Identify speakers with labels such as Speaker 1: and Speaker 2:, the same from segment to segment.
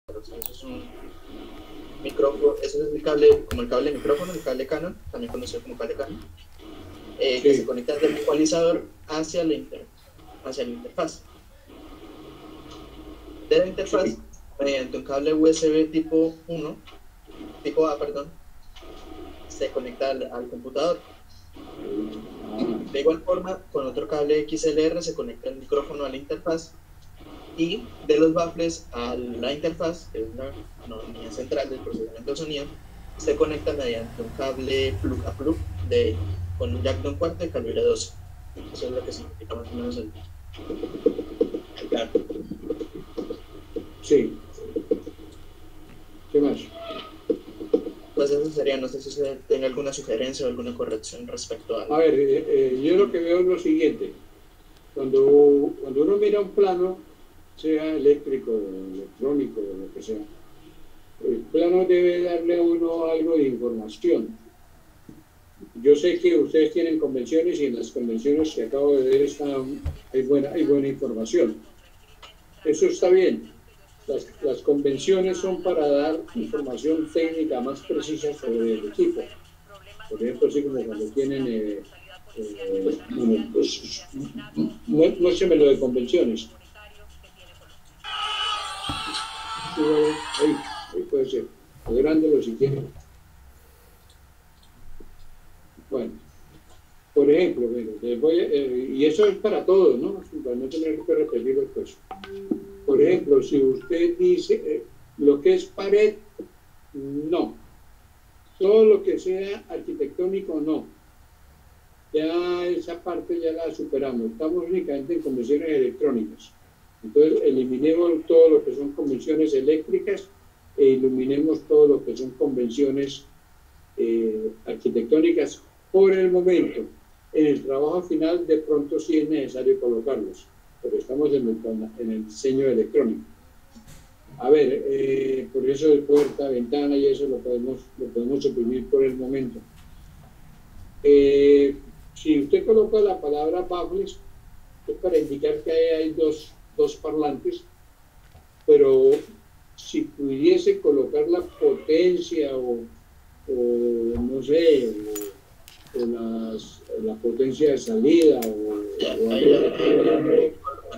Speaker 1: O sea, eso es un micrófono, eso es el cable, como el cable de micrófono, el cable Canon, también conocido como cable Canon, que se conecta desde el ecualizador hacia la interfaz. De la interfaz, mediante un cable USB tipo 1, tipo A, perdón, se conecta al computador. De igual forma, con otro cable XLR se conecta el micrófono a la interfaz y de los baffles a la interfaz, que es una unidad central del procesamiento de sonido, se conecta mediante un cable plug a plug con un jack de un cuarto de calibre 12. Eso es lo que significa más o menos el claro.
Speaker 2: Sí. ¿Qué más?
Speaker 1: Pues eso sería, no sé si usted tenga alguna sugerencia o alguna corrección respecto a...
Speaker 2: A ver, yo lo que veo es lo siguiente. Cuando uno mira un plano, sea eléctrico, electrónico, lo que sea, el plano debe darle a uno algo de información. Yo sé que ustedes tienen convenciones y en las convenciones que acabo de ver hay buena información. Eso está bien. Las convenciones son para dar información técnica más precisa sobre el equipo. Por ejemplo, así como cuando tienen, bueno, pues, muéstrame lo de convenciones. Ahí puede ser. Agrándolo si quieren. Bueno, por ejemplo, y eso es para todos, ¿no? Para no tener que repetirlo después. Por ejemplo, si usted dice lo que es pared, no. Todo lo que sea arquitectónico, no. Ya esa parte ya la superamos. Estamos únicamente en convenciones electrónicas. Entonces, eliminemos todo lo que son convenciones eléctricas e iluminemos todo lo que son convenciones arquitectónicas por el momento. En el trabajo final, de pronto sí es necesario colocarlos, pero estamos en el diseño electrónico. A ver, por eso de puerta, ventana y eso lo podemos suprimir por el momento. Si usted coloca la palabra baffles, es para indicar que hay dos parlantes, pero si pudiese colocar la potencia o no sé, la potencia de salida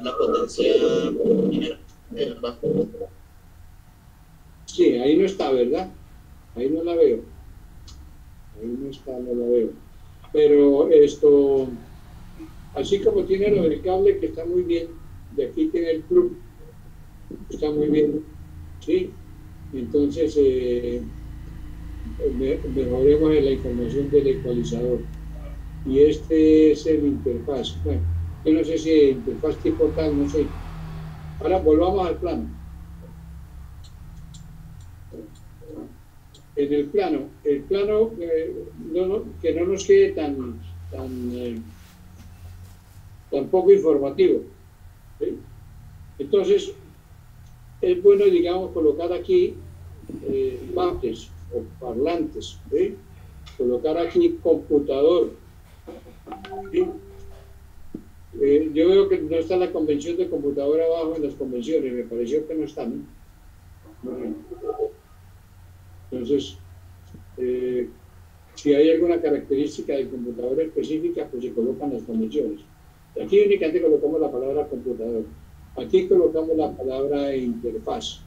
Speaker 1: la potencia
Speaker 2: sí, ahí no está, ¿verdad? Ahí no la veo. Ahí no está, no la veo. Pero esto, así como tiene lo del cable, que está muy bien, de aquí tiene el plug, está muy bien, ¿sí? Entonces, mejoremos en la información del ecualizador. Y este es el interfaz. Bueno, yo no sé si interfaz tipo tal, no sé. Ahora volvamos al plano. En el plano que no nos quede tan poco informativo, ¿sí? Entonces, es bueno, digamos, colocar aquí baffles o parlantes, ¿sí? Colocar aquí computador, ¿sí? Yo veo que no está la convención de computador abajo en las convenciones, me pareció que no está, ¿no? Entonces, si hay alguna característica del computador específica, pues se colocan las convenciones. Aquí únicamente colocamos la palabra computador. Aquí colocamos la palabra interfaz.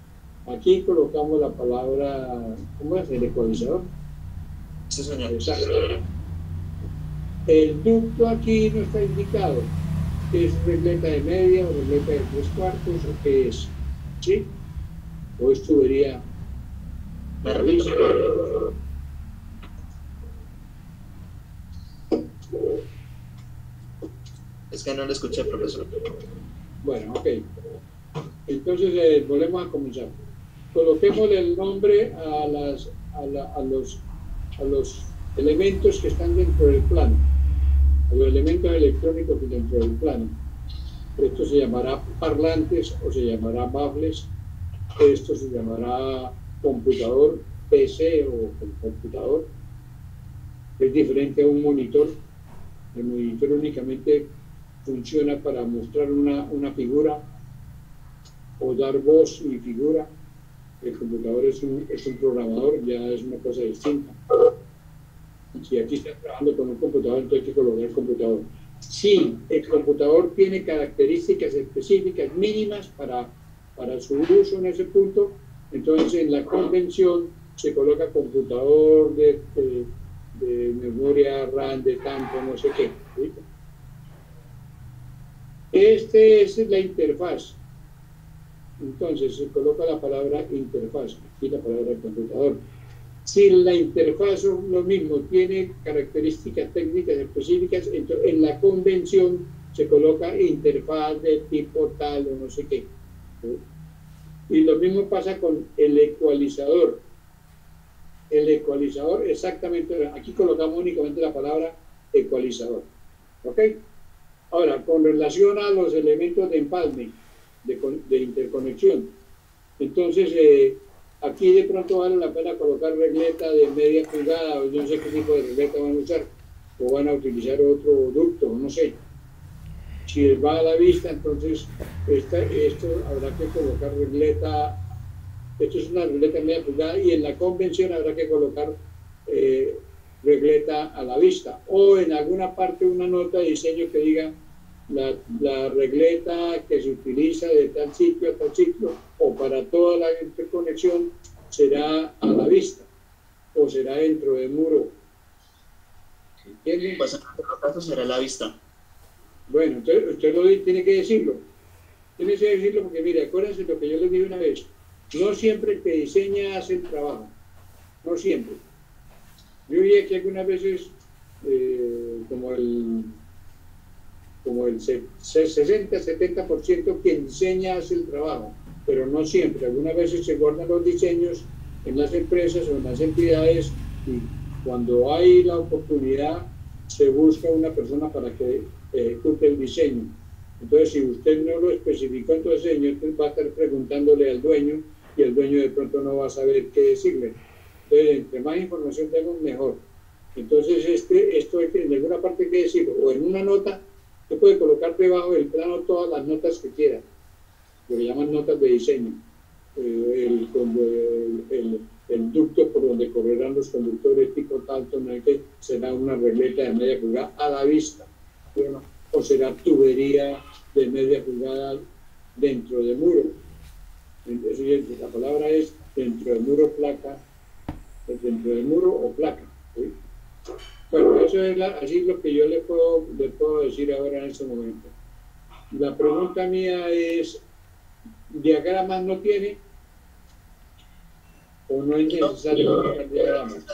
Speaker 2: Aquí colocamos la palabra, ¿cómo es? El ecualizador.
Speaker 1: Sí, señor.
Speaker 2: Exacto. El ducto aquí no está indicado. ¿Es regleta de media o regleta de 3/4 o qué es? ¿Sí? ¿O es tubería?
Speaker 1: ¿Me repito? Es que no lo escuché, profesor.
Speaker 2: Bueno, ok. Entonces, volvemos a comenzar. Coloquémosle el nombre a los elementos que están dentro del plano, a los elementos electrónicos que dentro del plano. Esto se llamará parlantes o se llamará baffles. Esto se llamará computador, PC o computador. Es diferente a un monitor. El monitor únicamente funciona para mostrar una figura o dar voz y figura. computador es un programador, ya es una cosa distinta. Si aquí está trabajando con un computador, entonces hay que colocar el computador. Si el computador tiene características específicas mínimas para su uso en ese punto, entonces en la convención se coloca computador de memoria RAM, de tanto, no sé qué. ¿Sí? Esta es la interfaz. Entonces se coloca la palabra interfaz, aquí la palabra computador. Si la interfaz o lo mismo tiene características técnicas específicas, entonces en la convención se coloca interfaz de tipo tal o no sé qué. ¿Sí? Y lo mismo pasa con el ecualizador. El ecualizador, exactamente, aquí colocamos únicamente la palabra ecualizador. ¿Ok? Ahora, con relación a los elementos de empalme, de interconexión, entonces aquí de pronto vale la pena colocar regleta de media pulgada, o yo no sé qué tipo de regleta van a usar, o van a utilizar otro ducto, no sé. Si va a la vista, entonces esto habrá que colocar regleta. Esto es una regleta media pulgada y en la convención habrá que colocar regleta a la vista o en alguna parte una nota de diseño que diga la regleta que se utiliza de tal sitio a tal sitio o para toda la interconexión será a la vista o será dentro del muro.
Speaker 1: ¿Entienden? Pues en todo caso será a la vista.
Speaker 2: Bueno, entonces usted tiene que decirlo. Tiene que decirlo porque, mire, acuérdense lo que yo les dije una vez. No siempre el que diseña hace el trabajo. No siempre. Yo vi aquí algunas veces como el 60-70% quien diseña hace el trabajo, pero no siempre. Algunas veces se guardan los diseños en las empresas o en las entidades y cuando hay la oportunidad se busca una persona para que ejecute el diseño. Entonces, si usted no lo especificó en tu diseño, usted va a estar preguntándole al dueño y el dueño de pronto no va a saber qué decirle. Entonces, entre más información tenemos, mejor. Entonces, esto hay que, en alguna parte hay que decirlo, o en una nota, usted puede colocar debajo del plano todas las notas que quiera, lo que llaman notas de diseño. El ducto por donde correrán los conductores tipo tanto, que será una regleta de media pulgada a la vista, bueno, o será tubería de media pulgada dentro del muro. Entonces, la palabra es dentro del muro, placa, dentro del muro o placa. ¿Sí? Bueno, eso es así lo que yo le puedo decir ahora en este momento. La pregunta mía es, ¿diagramas no tiene? ¿O no es necesario colocar diagramas?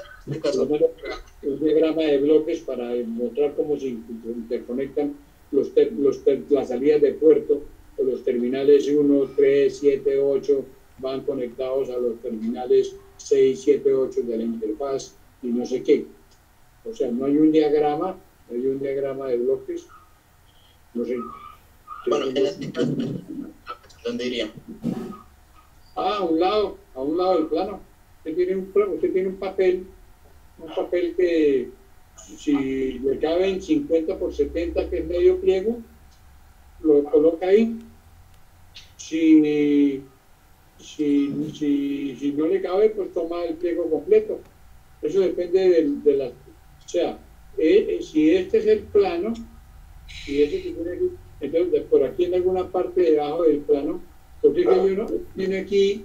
Speaker 2: Un diagrama de bloques para mostrar cómo se interconectan las salidas de puerto, o los terminales 1, 3, 7, 8 van conectados a los terminales 6, 7, 8 de la interfaz y no sé qué. O sea, no hay un diagrama de bloques. No sé.
Speaker 1: Bueno, en este caso, ¿dónde iría?
Speaker 2: A un lado del plano. Usted tiene un papel que si le cabe en 50 por 70, que es medio pliego, lo coloca ahí. Si no le cabe, pues toma el pliego completo. Eso depende de la... O sea, si este es el plano, entonces por aquí en alguna parte debajo del plano, porque uno tiene aquí,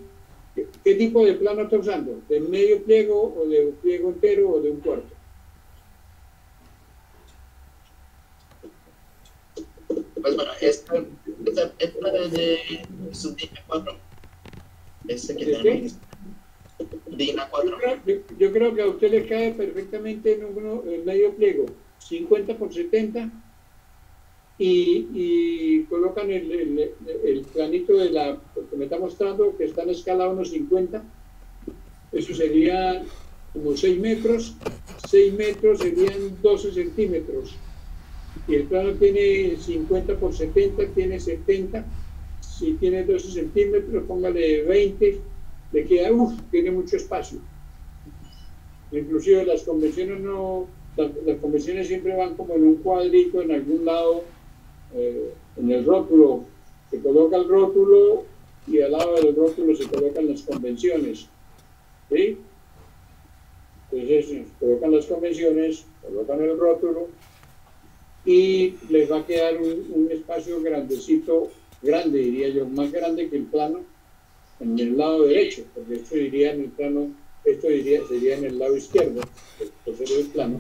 Speaker 2: ¿qué tipo de plano está usando? ¿De medio pliego o de un pliego entero o de un cuarto?
Speaker 1: Pues bueno, esta es de su DINA 4. Este que tenemos. DINA 4.
Speaker 2: Yo creo que a usted le cae perfectamente en medio pliego, 50 por 70, y colocan el planito de que me está mostrando, que está en escala 1.50. Eso sería como 6 metros. 6 metros serían 12 centímetros. Y el plano tiene 50 por 70, tiene 70. Si tiene 12 centímetros, póngale 20. Le queda, tiene mucho espacio. Inclusive las convenciones las convenciones siempre van como en un cuadrito en algún lado, en el rótulo. Se coloca el rótulo y al lado del rótulo se colocan las convenciones. ¿Sí? Entonces se colocan las convenciones, colocan el rótulo y les va a quedar un espacio grandecito, grande diría yo, más grande que el plano, en el lado derecho, porque esto iría en el plano, sería en el lado izquierdo, esto sería el plano,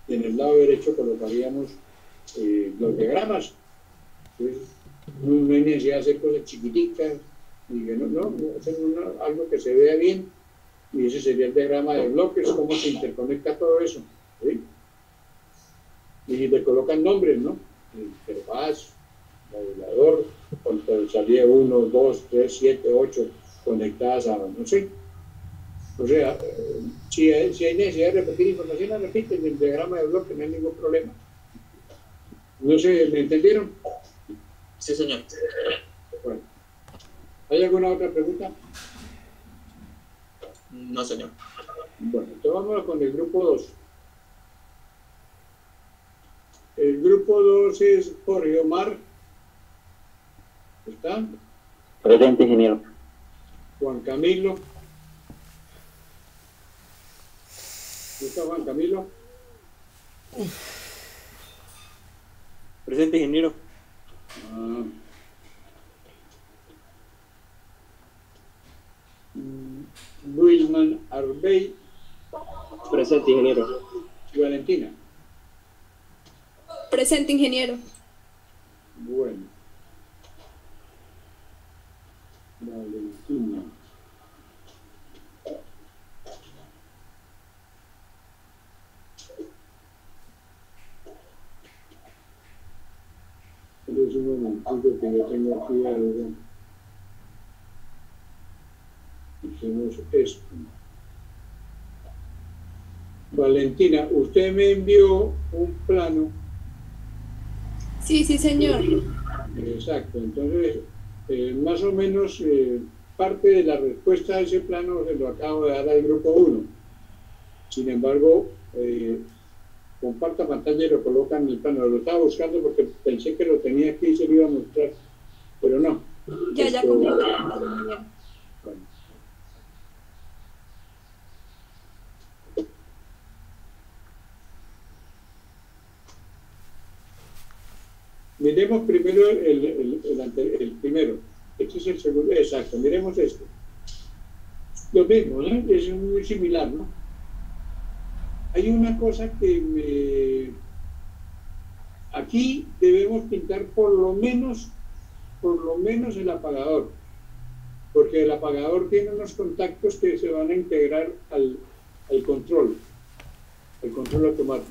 Speaker 2: y en el lado derecho colocaríamos los diagramas. Entonces, no hay necesidad de hacer cosas chiquiticas, y que hacer algo que se vea bien, y ese sería el diagrama de bloques, cómo se interconecta todo eso. ¿Sí? Y le colocan nombres, ¿no? Interfaz, modulador, con salida 1, 2, 3, 7, 8 conectadas a, no sé. O sea, si hay necesidad de repetir información, la repiten en el diagrama de bloque, no hay ningún problema. No sé, ¿me entendieron?
Speaker 1: Sí, señor.
Speaker 2: Bueno. ¿Hay alguna otra pregunta?
Speaker 1: No, señor.
Speaker 2: Bueno, entonces vámonos con el grupo 2. El grupo 2 es Jorge Omar. ¿Está?
Speaker 3: Presente, ingeniero.
Speaker 2: Juan Camilo. ¿Está Juan Camilo?
Speaker 3: Presente, ingeniero.
Speaker 2: Luisman Arbey.
Speaker 3: Presente, ingeniero.
Speaker 2: Y Valentina.
Speaker 4: Presente, ingeniero.
Speaker 2: Bueno. Valentina. Es un momentito que yo tengo aquí algo. Hicimos esto. Valentina, usted me envió un plano.
Speaker 4: Sí, señor.
Speaker 2: Exacto, entonces más o menos parte de la respuesta a ese plano se lo acabo de dar al grupo 1. Sin embargo, comparta pantalla y lo colocan en el plano. Lo estaba buscando porque pensé que lo tenía aquí y se lo iba a mostrar, pero no.
Speaker 4: Ya completé. Bueno.
Speaker 2: Miremos primero el primero. Este es el segundo. Exacto, miremos esto. Lo mismo, ¿no? Es muy similar, ¿no? Hay una cosa que aquí debemos pintar por lo menos el apagador, porque el apagador tiene unos contactos que se van a integrar al control automático.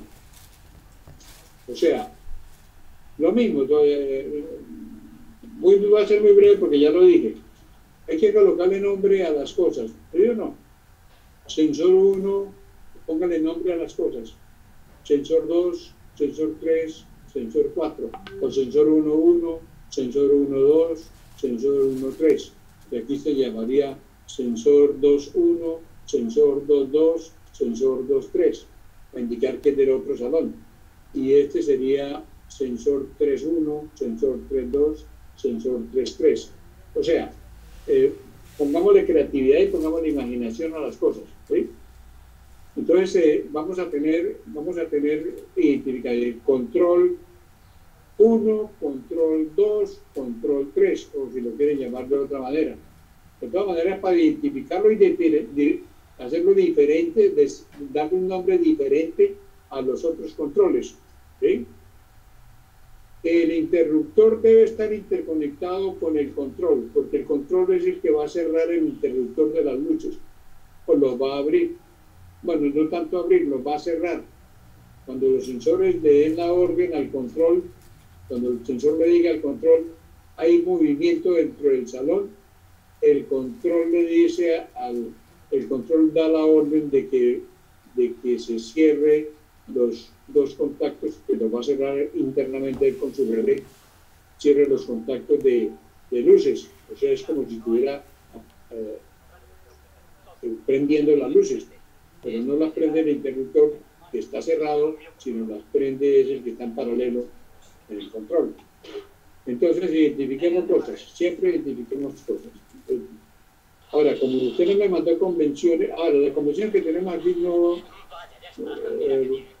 Speaker 2: O sea, lo mismo, va a ser muy breve porque ya lo dije. Hay que colocarle nombre a las cosas, ¿sí o no? Sensor 1, póngale nombre a las cosas. Sensor 2, sensor 3, sensor 4. O sensor 1.1, sensor 1.2, sensor 1.3. Y aquí se llamaría sensor 2.1, sensor 2.2, sensor 2.3, para indicar que es del otro salón. Y este sería sensor 3.1, sensor 3.2, sensor 3.3. O sea, pongámosle creatividad y pongámosle imaginación a las cosas, ¿sí? Entonces vamos a tener control 1, control 2, control 3, o si lo quieren llamar de otra manera. De todas maneras, para identificarlo y hacerlo diferente, darle un nombre diferente a los otros controles, ¿sí? El interruptor debe estar interconectado con el control, porque el control es el que va a cerrar el interruptor de las luces, o los va a abrir. Bueno, no tanto abrir, los va a cerrar. Cuando los sensores le den la orden al control, cuando el sensor le diga al control, hay movimiento dentro del salón, el control le dice el control da la orden de que se cierre los dos contactos, que los va a cerrar internamente con su relé, cierre los contactos de luces. O sea, es como si estuviera prendiendo las luces, pero no las prende el interruptor que está cerrado, sino las prende es el que está en paralelo en el control. Entonces, identifiquemos cosas, siempre identifiquemos cosas. Ahora, como usted no me mandó convenciones, ahora, la convención que tenemos aquí no,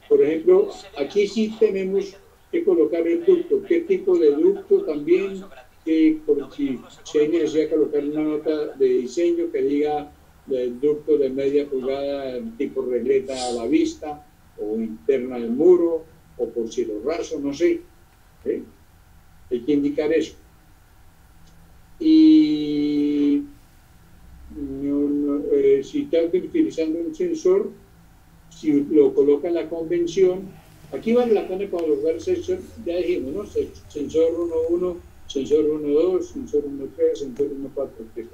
Speaker 2: por ejemplo, aquí sí tenemos que colocar el ducto, qué tipo de ducto también, que por si hay necesidad de colocar una nota de diseño que diga del ducto de media pulgada tipo regleta a la vista, o interna del muro, o por cielo raso, no sé. Hay que indicar eso. Y si está utilizando un sensor, si lo coloca en la convención, aquí vale la pena colocar sensor, ya dijimos, ¿no? Sensor 1.1, sensor 1.2, sensor 1.3, sensor 1.4, etc.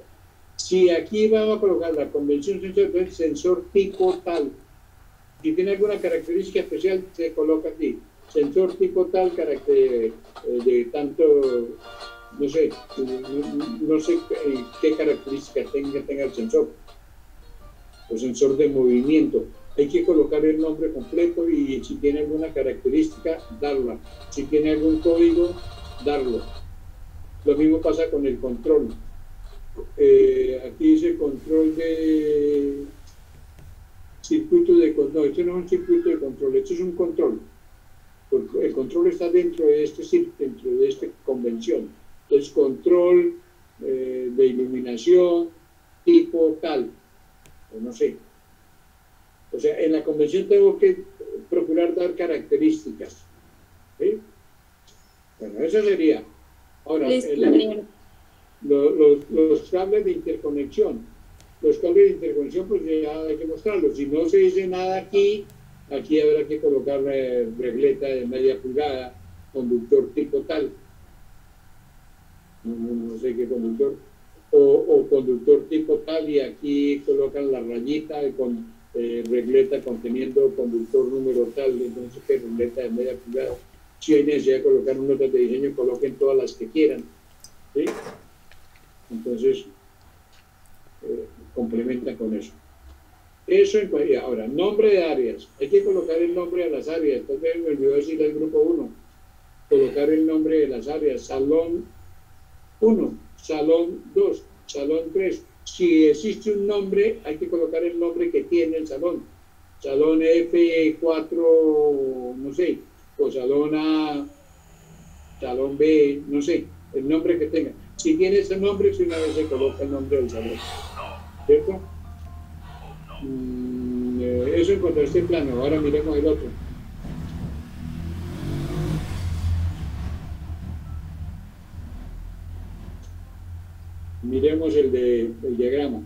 Speaker 2: Si aquí vamos a colocar la convención sensor tipo tal, si tiene alguna característica especial, se coloca aquí. Sensor tipo tal, carácter de tanto, no sé qué características tenga el sensor. O sensor de movimiento. Hay que colocar el nombre completo y si tiene alguna característica, darla. Si tiene algún código, darlo. Lo mismo pasa con el control. Aquí dice control de circuito de control. No, esto no es un circuito de control, esto es un control. El control está dentro de esta convención. Entonces, control de iluminación tipo tal, o no sé. O sea, en la convención tengo que procurar dar características. ¿Sí? Bueno, eso sería. Ahora, los cables de interconexión. Los cables de interconexión, pues ya hay que mostrarlos. Si no se dice nada aquí habrá que colocar regleta de media pulgada, conductor tipo tal. No sé qué conductor. O conductor tipo tal, y aquí colocan la rayita con regleta conteniendo conductor número tal, entonces que regleta de media pulgada. Si hay necesidad de colocar notas de diseño, coloquen todas las que quieran. ¿Sí? Entonces, complementa con eso. Eso en cualquier. Ahora, nombre de áreas. Hay que colocar el nombre de las áreas. Tal vez me olvidó decirle al grupo 1. Colocar el nombre de las áreas. Salón 1, salón 2, salón 3. Si existe un nombre, hay que colocar el nombre que tiene el salón. Salón F4, no sé, o salón A, salón B, no sé, el nombre que tenga. Si tiene ese nombre, si una vez se coloca el nombre del salón. ¿Cierto? Eso en cuanto a este plano. Ahora miremos el otro. Miremos el diagrama.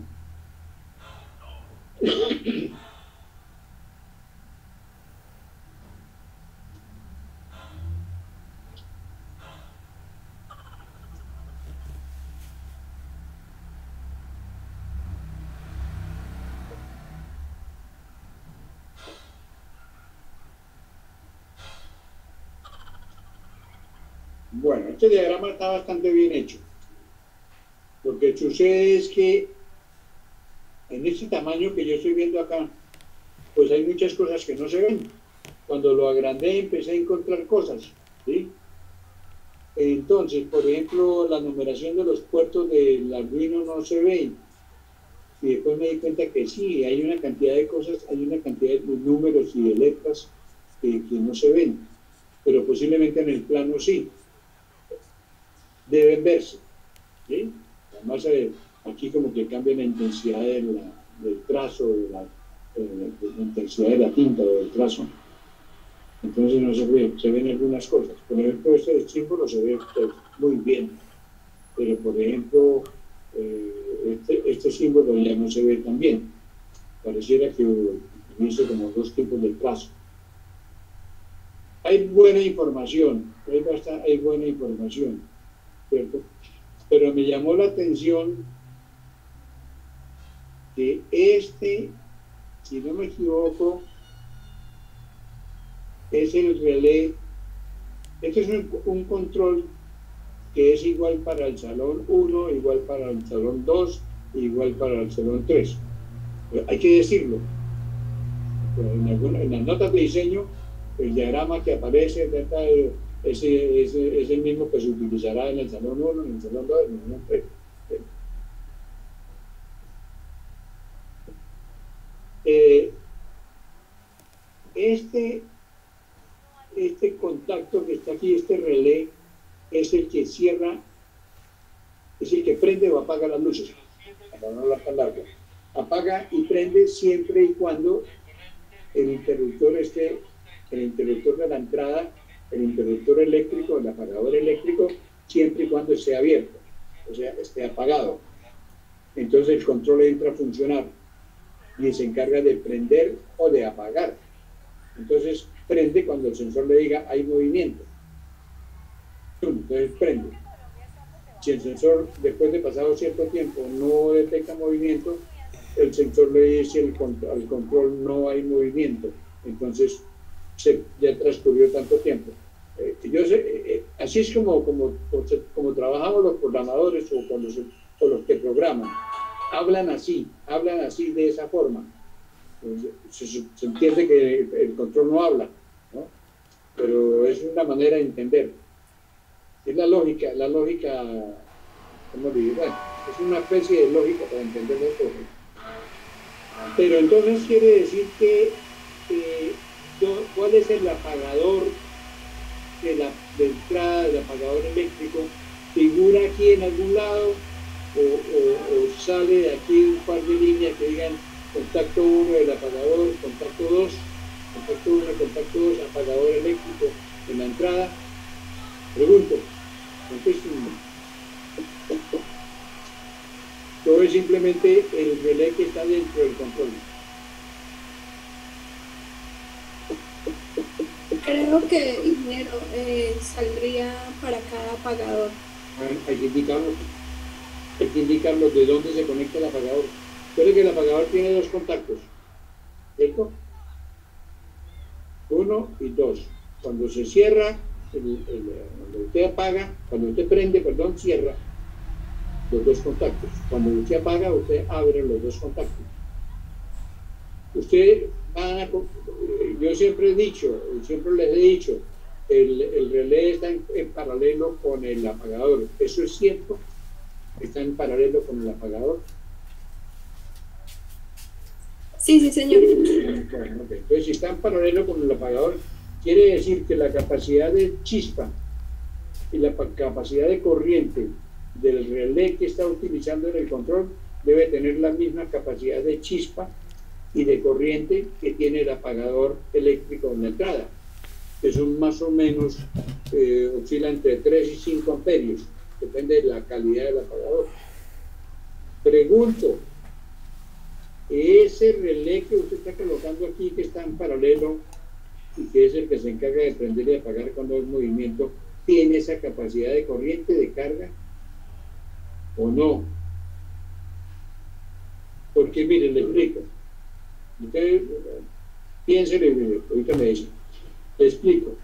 Speaker 2: Bueno, este diagrama está bastante bien hecho. Lo que sucede es que en este tamaño que yo estoy viendo acá, pues hay muchas cosas que no se ven. Cuando lo agrandé empecé a encontrar cosas, ¿sí? Entonces, por ejemplo, la numeración de los puertos del Arduino no se ve. Y después me di cuenta que sí, hay una cantidad de cosas, hay una cantidad de números y de letras que no se ven. Pero posiblemente en el plano sí. Deben verse, ¿sí? Además, aquí como que cambia la intensidad del trazo, la intensidad de la tinta o del trazo. Entonces no se ve, se ven algunas cosas. Por ejemplo, este símbolo se ve pues, muy bien, pero por ejemplo, este símbolo ya no se ve tan bien. Pareciera que hubiese como dos tipos de trazo. Hay buena información, hay buena información, ¿cierto? Pero me llamó la atención que si no me equivoco, es el relé. Este es un control que es igual para el salón 1, igual para el salón 2, igual para el salón 3. Pero hay que decirlo. En las notas de diseño, el diagrama que aparece, es el mismo que se utilizará en el salón 1, en el salón 2, en el salón 3. Este contacto que está aquí, este relé, es el que cierra, es el que prende o apaga las luces, para no hablar tan largo. Apaga y prende siempre y cuando el interruptor de la entrada, el interruptor eléctrico, el apagador eléctrico, siempre y cuando esté abierto, o sea, esté apagado. Entonces el control entra a funcionar y se encarga de prender o de apagar. Entonces prende cuando el sensor le diga hay movimiento. Entonces prende. Si el sensor, después de pasado cierto tiempo, no detecta movimiento, el sensor le dice al control no hay movimiento. Entonces ya transcurrió tanto tiempo. Así es como trabajamos los programadores o los que programan. Hablan así de esa forma. Se entiende que el control no habla, ¿no? Pero es una manera de entender. Es la lógica, ¿cómo digo? Bueno, es una especie de lógica para entender las cosas. Pero entonces quiere decir que ¿cuál es el apagador de entrada del apagador eléctrico? ¿Figura aquí en algún lado o sale de aquí un par de líneas que digan contacto 1 del apagador, contacto 2, contacto 1, contacto 2, apagador eléctrico en la entrada? Pregunto, contéstenme. Todo es simplemente el relé que está dentro del control.
Speaker 4: Creo que, ingeniero, saldría para cada apagador.
Speaker 2: Hay que indicarlo de dónde se conecta el apagador. Recuerde que el apagador tiene dos contactos, ¿cierto? 1 y 2. Cuando se cierra, cuando usted apaga, cuando usted prende, perdón, cierra los dos contactos. Cuando usted apaga, usted abre los dos contactos. Yo siempre les he dicho, el relé está en paralelo con el apagador. ¿Eso es cierto? ¿Está en paralelo con el apagador?
Speaker 4: Sí, señor.
Speaker 2: Bueno, okay. Entonces, si está en paralelo con el apagador, quiere decir que la capacidad de chispa y la capacidad de corriente del relé que está utilizando en el control debe tener la misma capacidad de chispa y de corriente que tiene el apagador eléctrico en la entrada, que son más o menos, oscila entre 3 y 5 amperios, depende de la calidad del apagador. Pregunto, ese relé que usted está colocando aquí, que está en paralelo y que es el que se encarga de prender y apagar cuando hay movimiento, ¿tiene esa capacidad de corriente, de carga o no? Porque mire, le explico. Usted piénsele, ahorita me dice, le explico.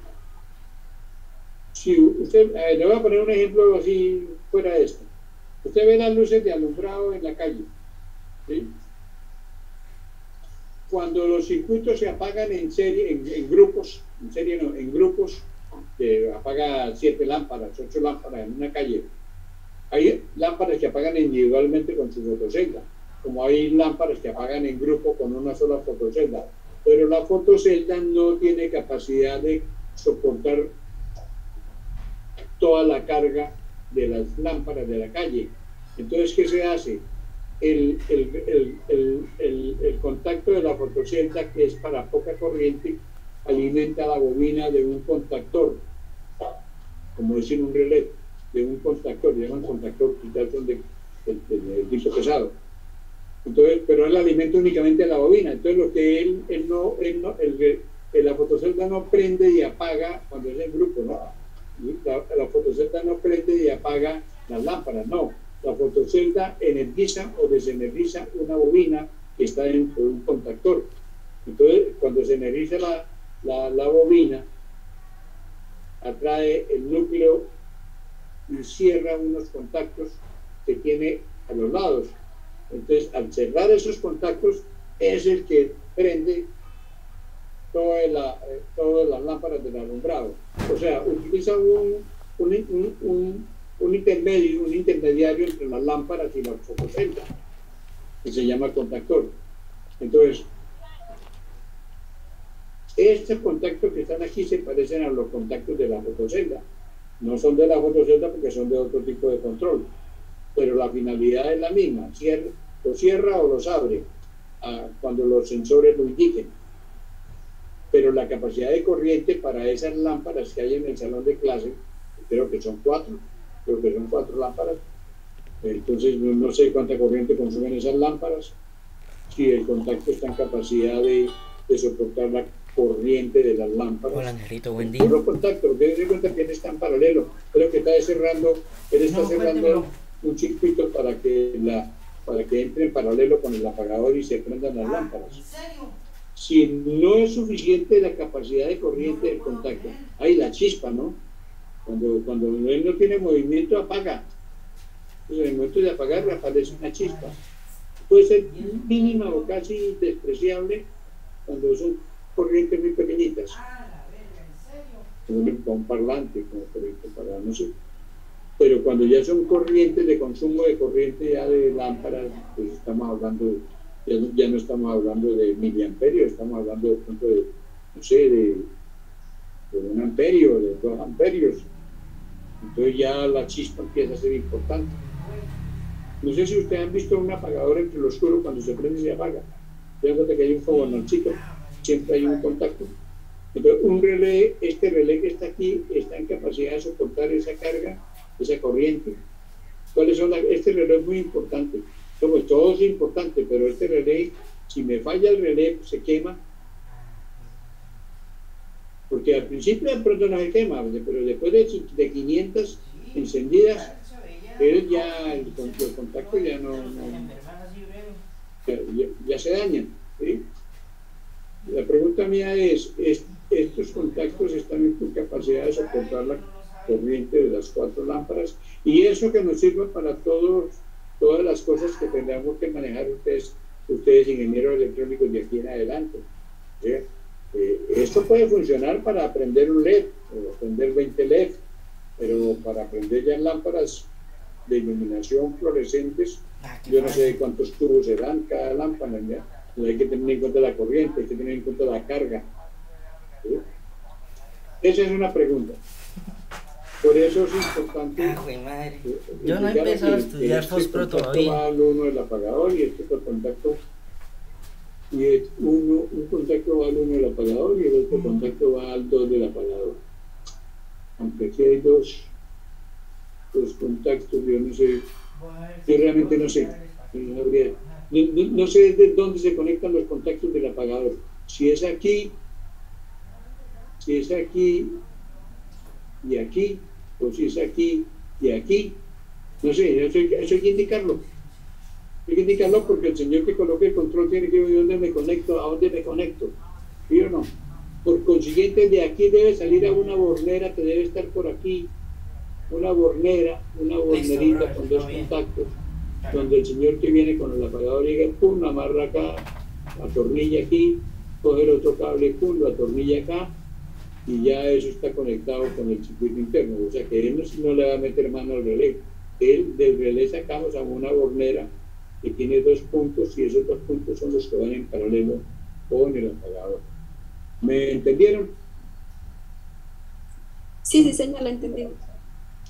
Speaker 2: Si usted, le voy a poner un ejemplo así fuera de esto. Usted ve las luces de alumbrado en la calle, ¿sí? Cuando los circuitos se apagan en serie, en grupos, en grupos, que apaga 7 lámparas, 8 lámparas en una calle. Hay lámparas que apagan individualmente con su fotocelda, como hay lámparas que apagan en grupo con una sola fotocelda. Pero la fotocelda no tiene capacidad de soportar toda la carga de las lámparas de la calle. Entonces, ¿qué se hace? El contacto de la fotocelda, que es para poca corriente, alimenta la bobina de un contactor, como decir un relé, de un contactor, le llaman contactor, quizás son de disco pesado. Entonces, pero él alimenta únicamente a la bobina. Entonces, lo que la fotocelda no prende y apaga cuando es en grupo, ¿no? La fotocelda no prende y apaga las lámparas, no. La fotocelda energiza o desenergiza una bobina que está dentro de un contactor. Entonces, cuando se energiza la bobina, atrae el núcleo y cierra unos contactos que tiene a los lados. Entonces, al cerrar esos contactos, es el que prende todas las lámparas del alumbrado. O sea, utiliza un intermediario entre las lámparas y la fotocelda, que se llama contactor. Entonces, estos contactos que están aquí se parecen a los contactos de la fotocelda. No son de la fotocelda porque son de otro tipo de control, pero la finalidad es la misma. Lo cierra o los abre cuando los sensores lo indiquen. Pero la capacidad de corriente para esas lámparas que hay en el salón de clase, creo que son 4 lámparas. Entonces no sé cuánta corriente consumen esas lámparas, si el contacto está en capacidad de soportar la corriente de las lámparas.
Speaker 5: Hola, Negrito, buen día.
Speaker 2: Puro contacto, porque se cuenta que él está en paralelo. Creo que está cerrando un circuito para que entre en paralelo con el apagador y se prendan las lámparas.
Speaker 6: ¿En serio?
Speaker 2: Si no es suficiente la capacidad de corriente del contacto, hay la chispa, ¿no? Cuando él no tiene movimiento, apaga. Entonces, en el momento de apagar, aparece una chispa. Puede ser mínima o casi despreciable cuando son corrientes muy pequeñitas. Como un parlante, como por ejemplo, para no sé. Pero cuando ya son corrientes de consumo de corriente ya de lámparas, pues estamos hablando ya no estamos hablando de miliamperios, estamos hablando de pronto de, no sé, de 1 amperio, de 2 amperios. Entonces ya la chispa empieza a ser importante. No sé si ustedes han visto un apagador entre lo oscuro cuando se prende y se apaga. Se dan cuenta que hay un fogoncito, siempre hay un contacto. Entonces este relé que está aquí está en capacidad de soportar esa carga, esa corriente. Este relé es muy importante. Pues todo es importante, pero este relé, si me falla el relé, pues se quema. Porque al principio de pronto no se quema, pero después de 500 encendidas, el contacto ya ya se dañan, ¿sí? La pregunta mía es, estos contactos están en tu capacidad de soportar la corriente de las 4 lámparas, y eso que nos sirva para todas las cosas que tendremos que manejar ustedes ingenieros electrónicos de aquí en adelante. ¿Sí? Esto puede funcionar para aprender un LED o aprender 20 LED, pero para aprender ya lámparas de iluminación fluorescentes, yo no sé cuántos tubos se dan cada lámpara, ¿ya? Hay que tener en cuenta la corriente, hay que tener en cuenta la carga. ¿Sí? Esa es una pregunta. Por eso es importante.
Speaker 5: Madre. Yo no he empezado a estudiar fósforo todavía.
Speaker 2: Va al uno del apagador y este contacto. Un contacto va al 1 del apagador y el otro contacto va al 2 del apagador. Aunque aquí hay dos contactos, yo no sé. Yo realmente no sé. No sé de dónde se conectan los contactos del apagador. Si es aquí y aquí, o si es aquí y aquí, no sé, eso hay que indicarlo. Hay que indicarlo porque el señor que coloque el control tiene que ver dónde me conecto, a dónde me conecto. ¿Sí o no? Por consiguiente, de aquí debe salir a una bornera que debe estar por aquí, una bornerita con 2 contactos, donde el señor que viene con el apagador llega, pum, amarra acá, atornilla aquí, coge el otro cable, pum, lo atornilla acá, y ya eso está conectado con el circuito interno. O sea que él no le va a meter mano al relé. Del relé sacamos a una bornera que tiene 2 puntos, y esos 2 puntos son los que van en paralelo con el apagador. ¿Me entendieron?
Speaker 4: Sí, señor, lo entendimos.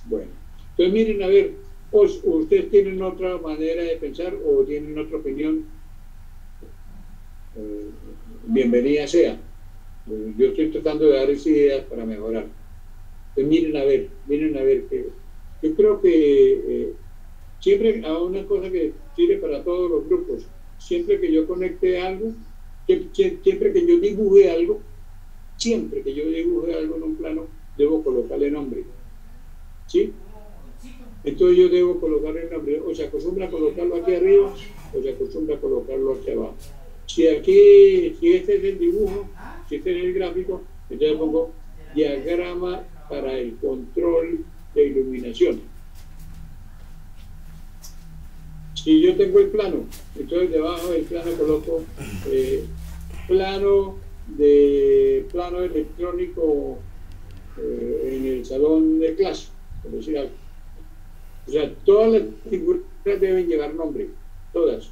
Speaker 2: Bueno, entonces miren, a ver, ¿ustedes tienen otra manera de pensar o tienen otra opinión? Bienvenida sea. Yo estoy tratando de dar esas ideas para mejorar. Entonces miren a ver, que yo creo que siempre a una cosa que sirve para todos los grupos, siempre que yo conecte algo, siempre que yo dibuje algo en un plano, debo colocarle nombre. ¿Sí? Entonces yo debo colocarle nombre. O se acostumbra a colocarlo aquí arriba, o se acostumbra a colocarlo aquí abajo. Si este es el dibujo, si este es el gráfico, entonces pongo diagrama para el control de iluminación. Si yo tengo el plano, entonces debajo del plano coloco plano de plano electrónico en el salón de clase, por decir algo. O sea, todas las figuras deben llevar nombre, todas.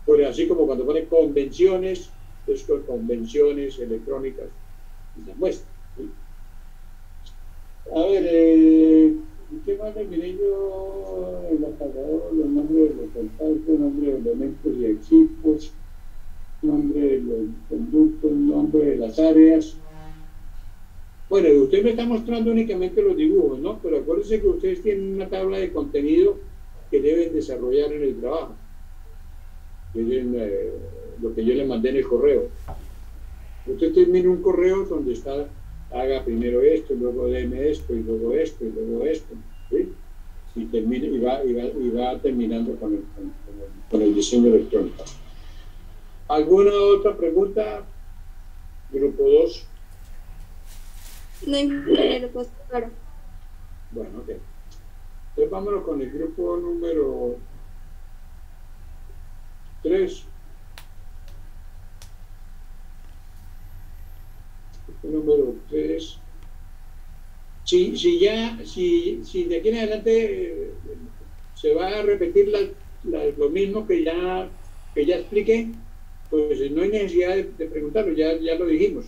Speaker 2: Porque así como cuando pone convenciones, pues con convenciones electrónicas y la muestra. ¿Sí? A ver, ¿qué más le miré yo? El apagador, los nombres de los contactos, nombre de elementos y equipos, nombre de los conductos, nombre de las áreas. Bueno, usted me está mostrando únicamente los dibujos, ¿no? Pero acuérdense que ustedes tienen una tabla de contenido que deben desarrollar en el trabajo. Lo que yo le mandé en el correo. Usted termina un correo donde está, haga primero esto, luego deme esto, y luego esto, y luego esto, ¿sí? Y, termina, y va terminando con el diseño electrónico. ¿Alguna otra pregunta? Grupo 2.
Speaker 4: No, ingeniero, pues claro.
Speaker 2: Bueno, ok. Entonces vámonos con el grupo número 3. Número 3. Si de aquí en adelante se va a repetir lo mismo que ya expliqué, pues no hay necesidad de preguntarlo, ya lo dijimos.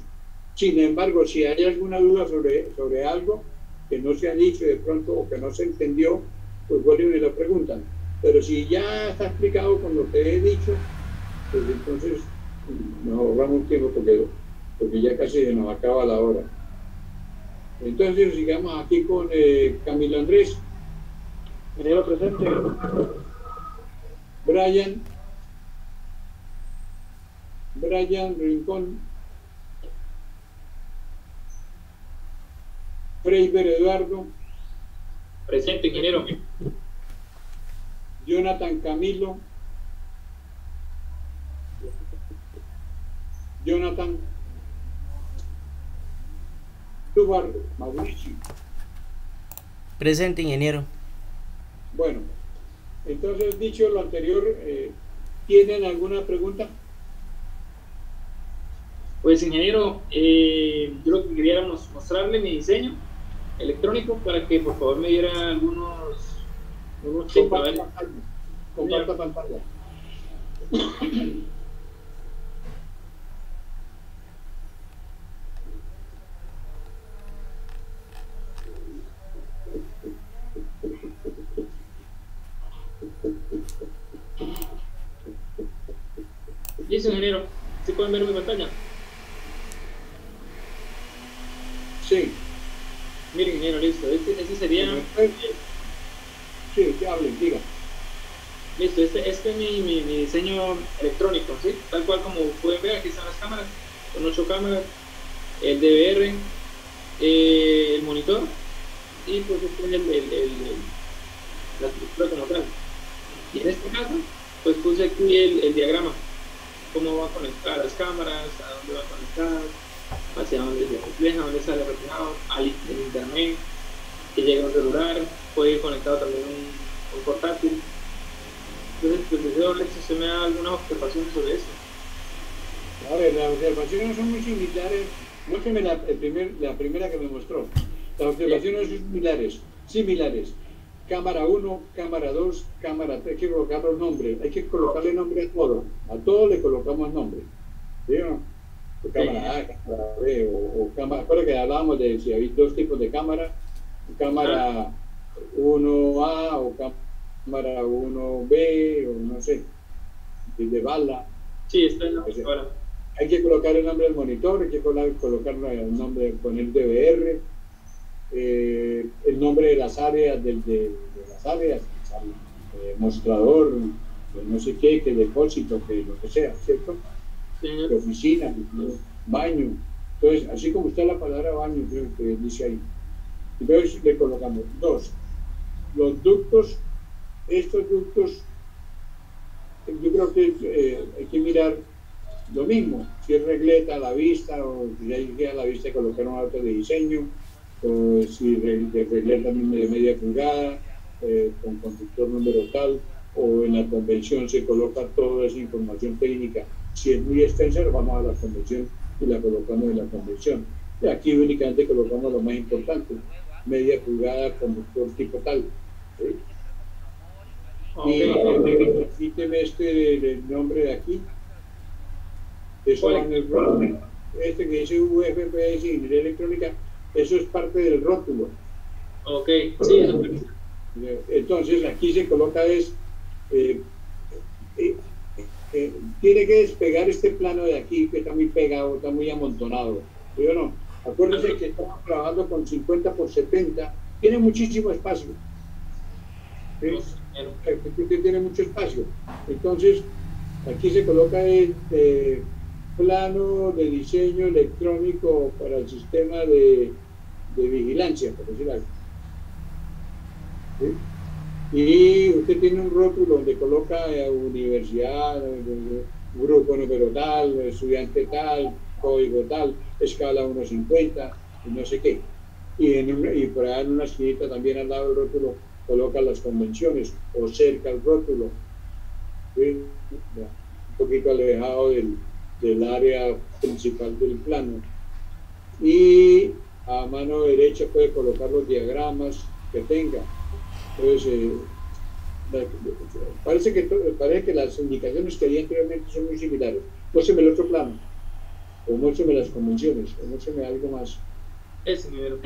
Speaker 2: Sin embargo, si hay alguna duda sobre algo que no se ha dicho de pronto o que no se entendió, pues vuelven y lo preguntan. Pero si ya está explicado con lo que he dicho, pues entonces nos ahorramos tiempo porque ya casi se nos acaba la hora. Entonces sigamos aquí con Camilo Andrés.
Speaker 3: Ingeniero presente.
Speaker 2: Brian Rincón. Freiber Eduardo.
Speaker 6: Presente, ingeniero.
Speaker 2: Jonathan Camilo. Jonathan. Stuart Mauricio.
Speaker 5: Presente, ingeniero.
Speaker 2: Bueno, entonces dicho lo anterior, ¿tienen alguna pregunta?
Speaker 6: Pues, ingeniero, yo lo que quería era mostrarle mi diseño electrónico para que por favor me diera algunos tips.
Speaker 2: Comparta pantalla.
Speaker 6: Listo, ingeniero. ¿Sí pueden ver mi pantalla?
Speaker 2: Sí.
Speaker 6: Miren, ingeniero, listo. Este sería...
Speaker 2: Sí, que hablen, diga.
Speaker 6: Listo, este es mi diseño electrónico, ¿sí? Tal cual como pueden ver, aquí están las cámaras, con 8 cámaras, el DVR, el monitor, y pues este es la estructura como tal. Y en este caso, pues puse aquí el diagrama, cómo va a conectar las cámaras, a dónde va a conectar, hacia dónde se refleja, dónde sale reflejado, al internet, que llega a un celular, puede ir conectado también un portátil. Entonces, pues deseo ver si usted me da algunas observaciones sobre eso.
Speaker 2: A ver, las observaciones son muy similares. Muéstrame la primera que me mostró. Las observaciones son similares. Cámara 1, cámara 2, cámara 3, hay que colocar los nombres, hay que colocarle nombre a todos le colocamos nombre. ¿Sí o no? Cámara A, cámara B, o cámara, acuérdate que hablábamos de si hay dos tipos de cámara, cámara 1A o cámara 1B, o no sé, de bala.
Speaker 6: Sí, está en la cámara.
Speaker 2: Hay que colocar el nombre del monitor, hay que colocar el nombre, poner DVR, el nombre de las áreas, mostrador, no sé qué, que depósito, que lo que sea, ¿cierto?
Speaker 6: Sí.
Speaker 2: De oficina, baño. Entonces, así como está la palabra baño, creo que dice ahí. Entonces le colocamos 2. Los ductos, estos ductos, yo creo que hay que mirar lo mismo, si es regleta a la vista o si hay que a la vista colocar un auto de diseño, o si de regleta de media pulgada, con conductor número tal, o en la convención se coloca toda esa información técnica. Si es muy extensa, vamos a la convención y la colocamos en la convención. Y aquí únicamente colocamos lo más importante, media pulgada, conductor tipo tal. ¿Sí? Y quíteme el nombre de aquí. Eso va en el rótulo. Este que dice UFPS Ingeniería Electrónica, eso es parte del rótulo.
Speaker 6: Ok, sí, eso.
Speaker 2: Entonces aquí se coloca tiene que despegar este plano de aquí que está muy pegado, está muy amontonado. ¿Sí o no? Acuérdense que estamos trabajando con 50 por 70, tiene muchísimo espacio. Tiene mucho espacio. Entonces, aquí se coloca el plano de diseño electrónico para el sistema de vigilancia, por decir algo. ¿Sí? Y usted tiene un rótulo donde coloca universidad, grupo número tal, estudiante tal, código tal, escala 1.50, y no sé qué. Y por ahí en una esquinita también al lado del rótulo coloca las convenciones o cerca al rótulo, ¿sí? Un poquito alejado del área principal del plano. Y a mano derecha puede colocar los diagramas que tenga. Entonces, parece que las indicaciones que había anteriormente son muy similares. Muéstrame el otro plano, o muéstrame las convenciones, o muéstrame algo más.
Speaker 6: Ese nivel.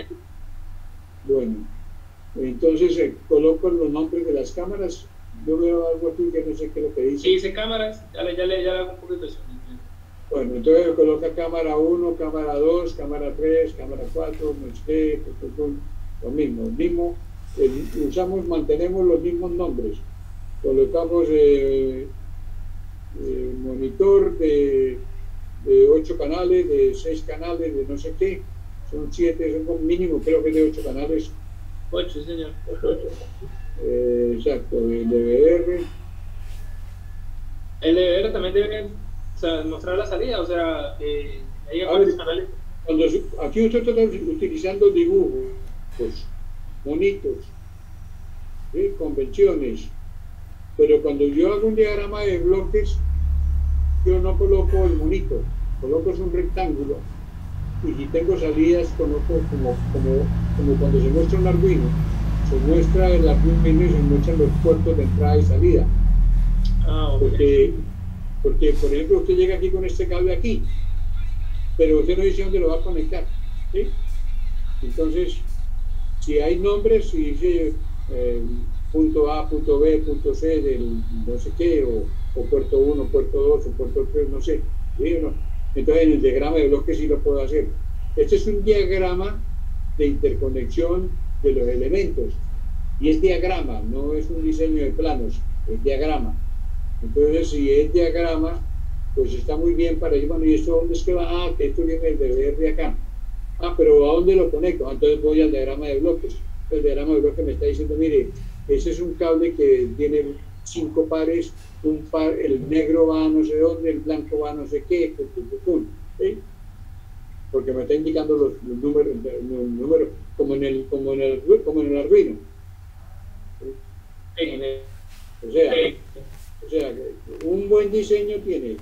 Speaker 2: Bueno, entonces coloco los nombres de las cámaras. Yo veo algo aquí que no sé qué es lo que dice.
Speaker 6: Sí, dice cámaras, ya le hago un poquito de eso.
Speaker 2: Bueno, entonces coloca cámara 1, cámara 2, cámara 3, cámara 4, no sé, lo mismo. Mantenemos los mismos nombres. Colocamos monitor de 8 canales, de 6 canales, de no sé qué. Son 7, son como mínimo, creo que de 8 canales.
Speaker 6: 8, señor.
Speaker 2: Exacto, el DVR.
Speaker 6: El DVR también debe, o sea, mostrar la salida, o sea, hay cuántos canales.
Speaker 2: Aquí usted está utilizando dibujos, monitos, ¿sí? Convenciones, pero cuando yo hago un diagrama de bloques, yo no coloco el monito, coloco un rectángulo, y si tengo salidas coloco como cuando se muestra un Arduino, se muestra el Arduino y se muestran los puertos de entrada y salida.
Speaker 6: Okay.
Speaker 2: Porque por ejemplo usted llega aquí con este cable aquí, pero usted no dice dónde lo va a conectar, ¿sí? Entonces, si hay nombres, si dice punto A, punto B, punto C del no sé qué, o puerto 1, puerto 2, o puerto 3, no sé, ¿sí o no? Entonces en el diagrama de bloques sí lo puedo hacer. Este es un diagrama de interconexión de los elementos, y es diagrama, no es un diseño de planos, es diagrama. Entonces, si es diagrama, pues está muy bien para ir, bueno, ¿y esto dónde es que va? Ah, que esto viene el DVR acá. Ah, pero ¿a dónde lo conecto? Entonces voy al diagrama de bloques. El diagrama de bloques me está diciendo, mire, ese es un cable que tiene 5 pares, un par, el negro va a no sé dónde, el blanco va a no sé qué, ¿sí? Porque me está indicando los números como en el Arduino. ¿Sí? O sea, un buen diseño tiene el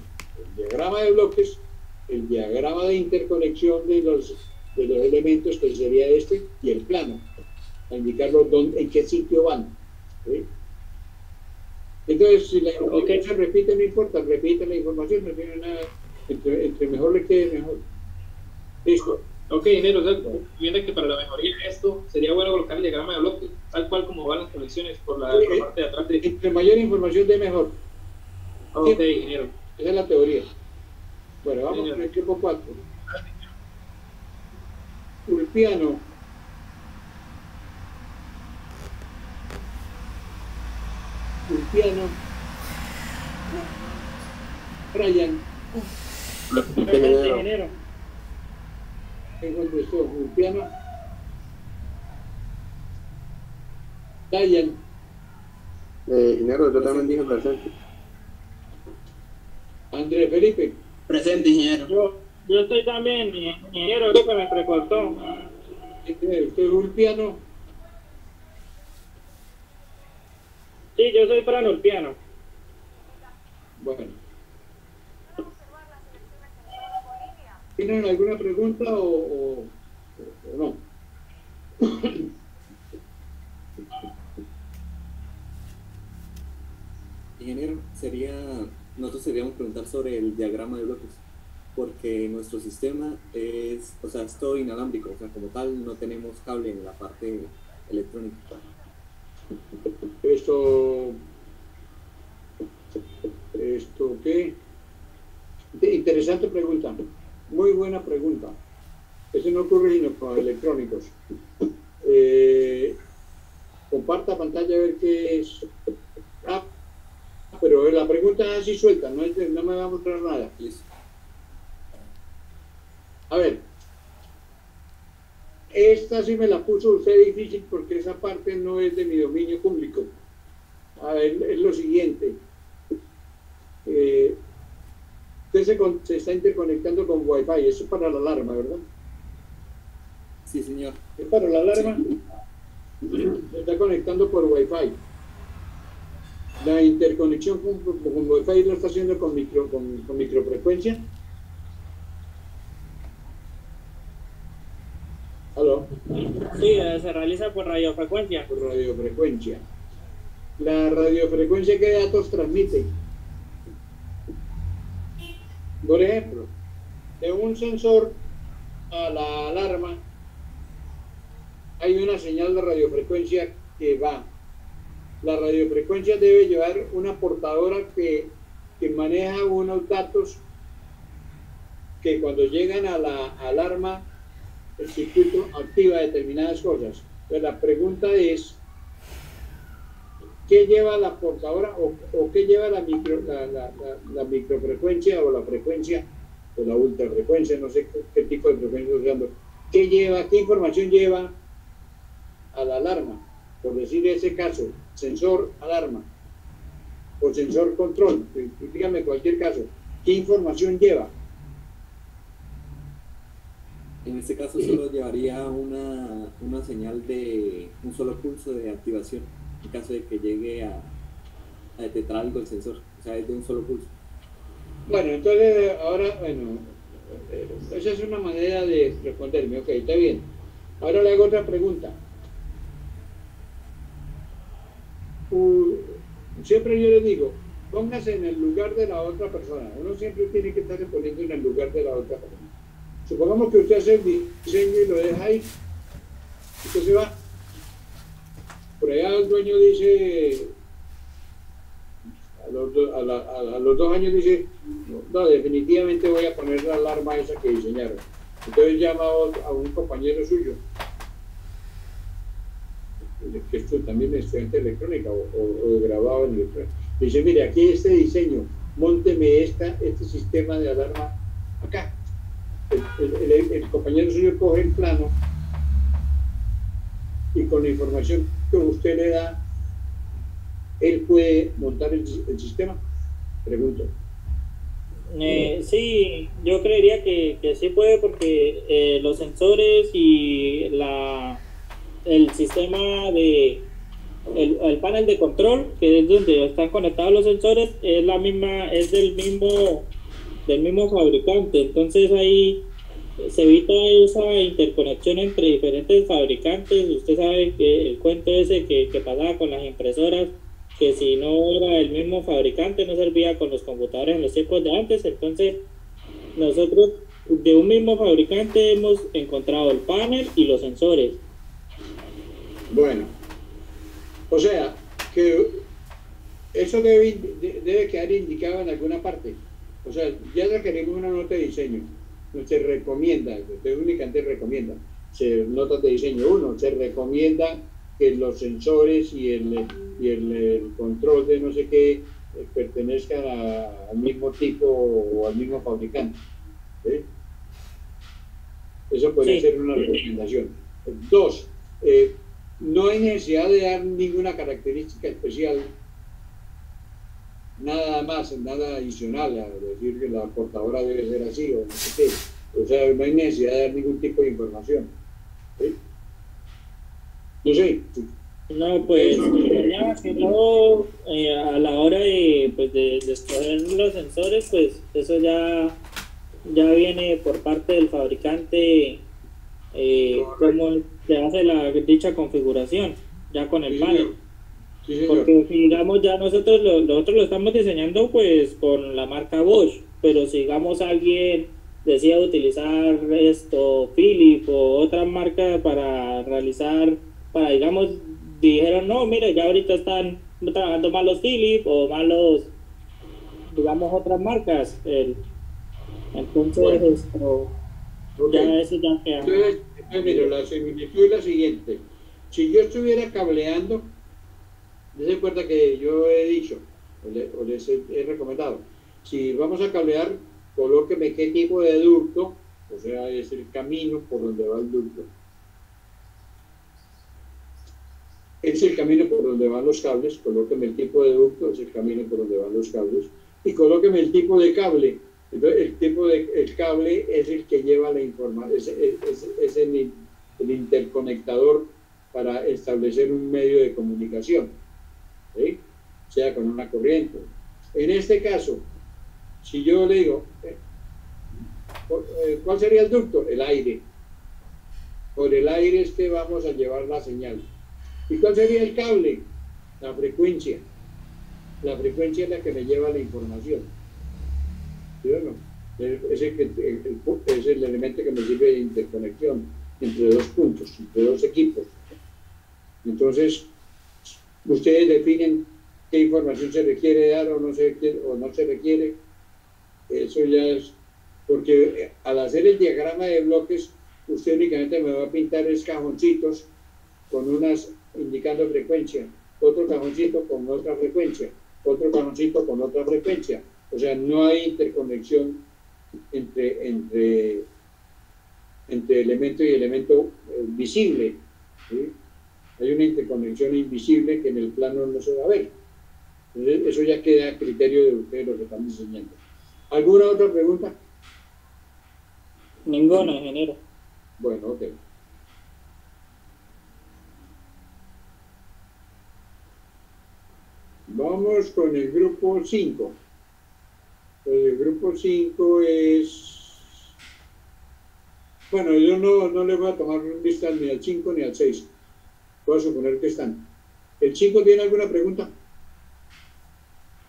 Speaker 2: diagrama de bloques, el diagrama de interconexión de los elementos, que sería este, y el plano, a indicarlo en qué sitio van. ¿Sí? Entonces, si la información se repite, no importa, repite la información, no tiene nada, entre mejor le quede, mejor. Listo.
Speaker 6: Ok, ingeniero, viendo que para la mejoría de esto sería bueno colocar el diagrama de bloques, tal cual como van las conexiones por la parte de atrás.
Speaker 2: Entre mayor información de mejor.
Speaker 6: Ok, ingeniero.
Speaker 2: Esa es la teoría. Bueno, vamos con el equipo 4. Ulpiano. Brian.
Speaker 3: Ingeniero.
Speaker 2: ¿Qué contestó? Ulpiano. Brian.
Speaker 7: Ingeniero, yo también dije presente.
Speaker 2: Andrés Felipe.
Speaker 1: Presente, ingeniero.
Speaker 3: Yo estoy también, ingeniero, creo que me recortó.
Speaker 2: Usted es Ulpiano.
Speaker 3: Sí, yo soy franulpiano.
Speaker 2: Bueno. ¿Tienen alguna pregunta o no?
Speaker 8: Ingeniero, nosotros queríamos preguntar sobre el diagrama de bloques, porque nuestro sistema es todo inalámbrico, o sea, como tal no tenemos cable en la parte electrónica.
Speaker 2: ¿Esto qué? Interesante pregunta, muy buena pregunta. Eso no ocurre sino con electrónicos. Comparta pantalla a ver qué es. Pero la pregunta es así suelta, no me va a mostrar nada. A ver, esta sí me la puso usted difícil porque esa parte no es de mi dominio público. A ver, es lo siguiente. Usted se está interconectando con Wi-Fi, eso es para la alarma, ¿verdad?
Speaker 8: Sí, señor.
Speaker 2: ¿Es para la alarma?
Speaker 8: Sí.
Speaker 2: Se está conectando por Wi-Fi. La interconexión con Wi-Fi lo está haciendo con microfrecuencia. ¿Aló?
Speaker 3: Sí, se realiza por radiofrecuencia.
Speaker 2: Por radiofrecuencia. La radiofrecuencia, ¿qué datos transmite? Por ejemplo, de un sensor a la alarma hay una señal de radiofrecuencia que va. La radiofrecuencia debe llevar una portadora que maneja unos datos que cuando llegan a la alarma el circuito activa determinadas cosas. Entonces la pregunta es, ¿qué lleva la portadora o qué lleva la microfrecuencia o la frecuencia o la ultrafrecuencia? No sé qué tipo de frecuencia estoy usando. ¿Qué información lleva a la alarma? Por decir ese caso, sensor alarma o sensor control, dígame cualquier caso, ¿qué información lleva?
Speaker 8: En este caso solo llevaría una señal de un solo pulso de activación, en caso de que llegue a detectar algo el sensor, o sea, es de un solo pulso.
Speaker 2: Bueno, entonces ahora, esa es una manera de responderme, ok, está bien. Ahora le hago otra pregunta. Siempre yo le digo, póngase en el lugar de la otra persona. Uno siempre tiene que estarse poniendo en el lugar de la otra persona. Supongamos que usted hace el diseño y lo deja ahí. Usted se va. Por allá el dueño dice, a los 2 años dice, no, definitivamente voy a poner la alarma esa que diseñaron. Entonces llama a un compañero suyo, que esto también es estudiante de electrónica o de grabado en electrónica. Dice, mire, aquí este diseño, mónteme este sistema de alarma acá. El compañero suyo coge el plano y con la información que usted le da, él puede montar el sistema. Pregunto.
Speaker 3: Sí, yo creería que sí puede porque los sensores y el sistema el panel de control, que es donde están conectados los sensores, es del mismo fabricante. Entonces ahí se evita esa interconexión entre diferentes fabricantes. Usted sabe que el cuento ese que pasaba con las impresoras, que si no era el mismo fabricante no servía con los computadores en los tiempos de antes. Entonces nosotros de un mismo fabricante hemos encontrado el panel y los sensores.
Speaker 2: Bueno, o sea que eso debe quedar indicado en alguna parte. O sea, ya requerimos una nota de diseño. Se recomienda, usted únicamente recomienda, notas de diseño 1, se recomienda que los sensores y el control de no sé qué pertenezcan al mismo tipo o al mismo fabricante. ¿Sí? Eso puede ser una recomendación. 2, no hay necesidad de dar ninguna característica especial, nada más, nada adicional, a decir que la portadora debe ser así o no sé qué. O sea, no hay necesidad de dar ningún tipo de información. ¿Sí? No sé.
Speaker 3: No, pues más que todo, a la hora de, pues de escoger los sensores, pues eso ya viene por parte del fabricante, cómo se hace dicha configuración, ya con el
Speaker 2: Sí,
Speaker 3: panel.
Speaker 2: señor. Sí, señor.
Speaker 3: Porque si digamos ya nosotros lo estamos diseñando pues con la marca Bosch, pero si digamos alguien decía utilizar esto, Philips o otra marca para realizar, digamos, dijeron no, mire, ya ahorita están trabajando más los Philips o más los, digamos, otras marcas, entonces
Speaker 2: Bueno.
Speaker 3: esto,
Speaker 2: Ok.
Speaker 3: ya eso ya queda.
Speaker 2: Entonces, mire, la similitud es la siguiente. Si yo estuviera cableando, dése cuenta que yo he dicho, o les he recomendado, si vamos a cablear, colóqueme qué tipo de ducto, o sea, es el camino por donde va el ducto. Es el camino por donde van los cables, colóqueme el tipo de ducto, es el camino por donde van los cables, y colóqueme el tipo de cable. Entonces, el cable es el que lleva la información, es el interconectador para establecer un medio de comunicación, ¿sí? Sea con una corriente. En este caso, si yo le digo, ¿cuál sería el ducto? El aire. Por el aire es que vamos a llevar la señal. ¿Y cuál sería el cable? La frecuencia. La frecuencia es la que me lleva la información. ¿Sí o no? Es el elemento que me sirve de interconexión entre dos puntos, entre dos equipos. Entonces, ustedes definen qué información se requiere dar o no se requiere. Eso ya es, porque al hacer el diagrama de bloques, usted únicamente me va a pintar es cajoncitos con unas indicando frecuencia, otro cajoncito con otra frecuencia, otro cajoncito con otra frecuencia. O sea, no hay interconexión entre elemento y elemento visible, ¿sí? Hay una interconexión invisible que en el plano no se va a ver. Entonces, eso ya queda a criterio de ustedes lo que están diseñando. ¿Alguna otra pregunta?
Speaker 3: Ninguna, ingeniero.
Speaker 2: Bueno, ok. Vamos con el grupo 5. El grupo 5 es... Bueno, yo no le voy a tomar lista ni al 5 ni al 6. Voy a suponer que están. ¿El 5 tiene alguna pregunta?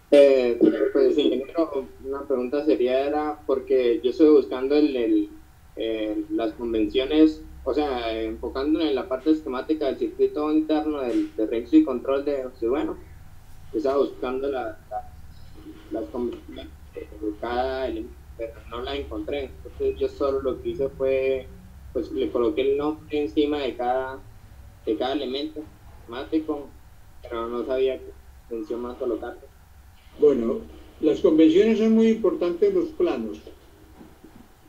Speaker 7: Pues ingeniero, una pregunta era porque yo estoy buscando las convenciones, o sea, enfocándonos en la parte esquemática del circuito interno del registro y control de bueno, estaba buscando las convenciones de cada elemento, pero no las encontré. Entonces yo solo lo que hice fue, pues le coloqué el nombre encima de cada elemento esquemático, pero no sabía qué convención más colocar.
Speaker 2: Bueno, las convenciones son muy importantes en los planos.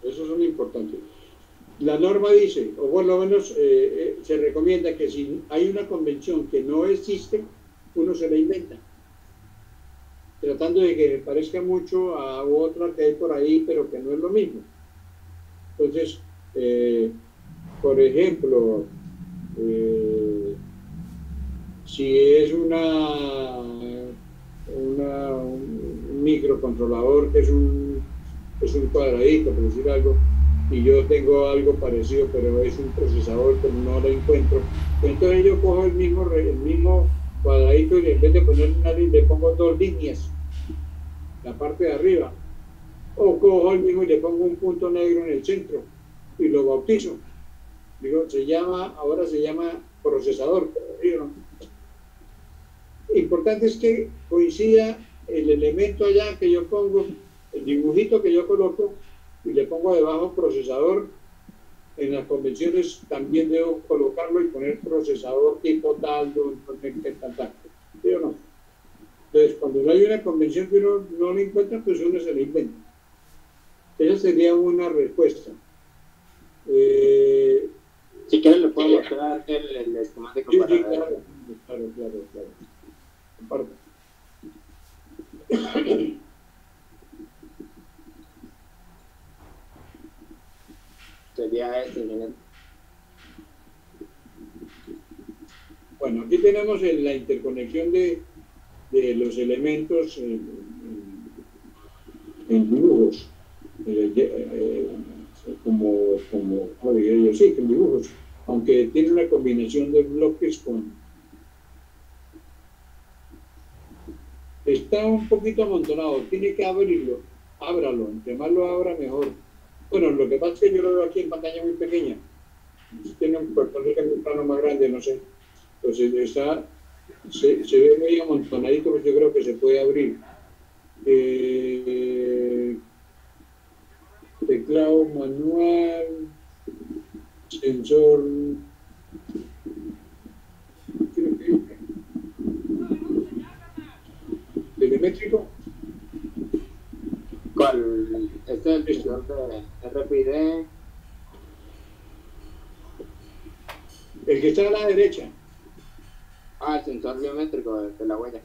Speaker 2: Esos son importantes. La norma dice, o por lo menos se recomienda que si hay una convención que no existe, uno se la inventa, tratando de que parezca mucho a otra que hay por ahí, pero que no es lo mismo. Entonces, por ejemplo, si es un microcontrolador que es un cuadradito, por decir algo, y yo tengo algo parecido, pero es un procesador, pero no lo encuentro, entonces yo cojo el mismo cuadradito y en vez de poner una línea, le pongo dos líneas, la parte de arriba, o cojo el mismo y le pongo un punto negro en el centro y lo bautizo. Digo, ahora se llama procesador. Importante es que coincida el elemento allá que yo pongo, el dibujito que yo coloco, y le pongo debajo procesador. En las convenciones también debo colocarlo y poner procesador tipo tal, tal. ¿Sí o no? Entonces, cuando no hay una convención que uno no la encuentra, pues uno se la inventa. Esa sería una respuesta.
Speaker 7: Si quieren le puedo mostrar el esquemático
Speaker 2: Sí,
Speaker 7: para
Speaker 2: sí,
Speaker 7: ver.
Speaker 2: claro. Comparto.
Speaker 7: Sería ingeniero.
Speaker 2: Bueno, aquí tenemos la interconexión de los elementos en dibujos, ¿cómo diría yo? Sí, en dibujos, aunque tiene una combinación de bloques está un poquito amontonado, tiene que abrirlo, ábralo, entre más lo abra mejor. Bueno, lo que pasa es que yo lo veo aquí en pantalla muy pequeña, tiene un plano más grande, no sé, entonces se ve muy amontonadito, pues yo creo que se puede abrir. Teclado manual, sensor, creo que telemétrico.
Speaker 7: ¿Cuál? Este es el sensor de RFID.
Speaker 2: El que está a la derecha.
Speaker 7: Ah, el sensor biométrico de la huella.